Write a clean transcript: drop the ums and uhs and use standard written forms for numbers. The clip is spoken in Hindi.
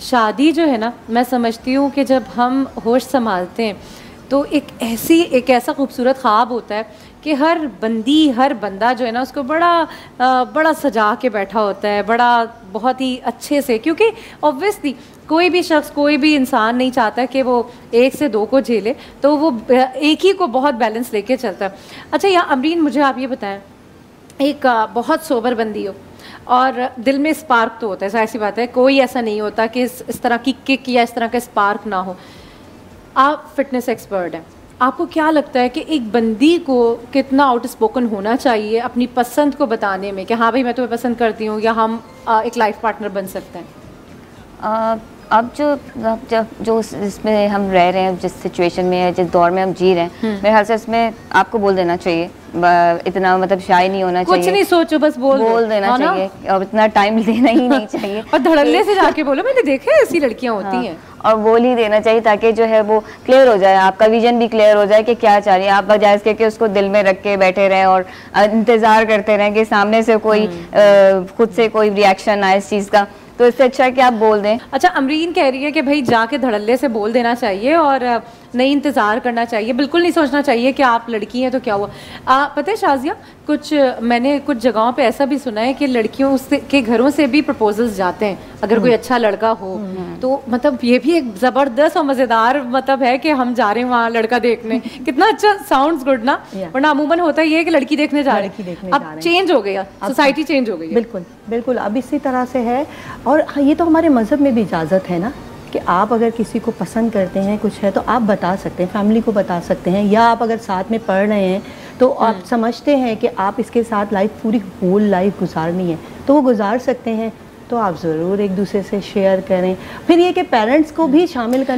शादी जो है ना, मैं समझती हूँ कि जब हम होश संभालते हैं तो एक ऐसा खूबसूरत ख्वाब होता है कि हर बंदी, हर बंदा जो है ना उसको बड़ा सजा के बैठा होता है, बड़ा बहुत ही अच्छे से, क्योंकि ऑब्वियसली कोई भी शख्स, कोई भी इंसान नहीं चाहता कि वो एक से दो को झेले, तो वो एक ही को बहुत बैलेंस लेके चलता है। अच्छा या अमरीन, मुझे आप ये बताएं, एक बहुत सोबर बंदी हो और दिल में स्पार्क तो होता है, ऐसी बात है, कोई ऐसा नहीं होता कि इस तरह की किक या इस तरह का स्पार्क ना हो। आप फिटनेस एक्सपर्ट हैं, आपको क्या लगता है कि एक बंदी को कितना आउटस्पोकन होना चाहिए अपनी पसंद को बताने में कि हाँ भाई मैं तुम्हें पसंद करती हूँ, या हम एक लाइफ पार्टनर बन सकते हैं? अब जो इसमें हम रह रहे हैं, जिस सिचुएशन में है, जिस दौर में हम जी रहे हैं, मेरे ख्याल से इसमें आपको बोल देना चाहिए, इतना मतलब शाय नहीं होना चाहिए, कुछ नहीं सोचो, बस बोल देना चाहिए, और इतना टाइम लेना ही नहीं चाहिए और धड़ल्ले से जाके बोलो, मैंने देखा है ऐसी लड़कियां होती हैं, और बोल ही देना चाहिए ताकि जो है वो क्लियर हो जाए, आपका विजन भी क्लियर हो जाए कि क्या चाह रही है आप, बजाय इसके कि उसको दिल में रख के बैठे रहें और इंतजार करते रहें कि सामने से कोई खुद से कोई रिएक्शन आए इस चीज़ का। तो इससे अच्छा है कि आप बोल दें। अच्छा, अमरीन कह रही है कि भाई जाके धड़ल्ले से बोल देना चाहिए और नहीं इंतज़ार करना चाहिए, बिल्कुल नहीं सोचना चाहिए कि आप लड़की हैं तो क्या हुआ। पता है शाजिया, मैंने कुछ जगहों पे ऐसा भी सुना है कि लड़कियों के घरों से भी प्रपोजल्स जाते हैं अगर कोई अच्छा लड़का हो, तो मतलब ये भी एक ज़बरदस्त और मज़ेदार मतलब है कि हम जा रहे हैं वहाँ लड़का देखने। कितना अच्छा, साउंड्स गुड ना, वरना अमूमन होता है ये कि लड़की देखने जा रहे हैं। अब चेंज हो गया, सोसाइटी चेंज हो गई है। बिल्कुल बिल्कुल, अब इसी तरह से है। और ये तो हमारे मज़हब में भी इजाज़त है ना कि आप अगर किसी को पसंद करते हैं, कुछ है, तो आप बता सकते हैं, फैमिली को बता सकते हैं, या आप अगर साथ में पढ़ रहे हैं तो आप समझते हैं कि आप इसके साथ लाइफ, पूरी होल लाइफ गुजारनी है, तो वो गुजार सकते हैं। तो आप ज़रूर एक दूसरे से शेयर करें। फिर ये कि पेरेंट्स को भी शामिल करना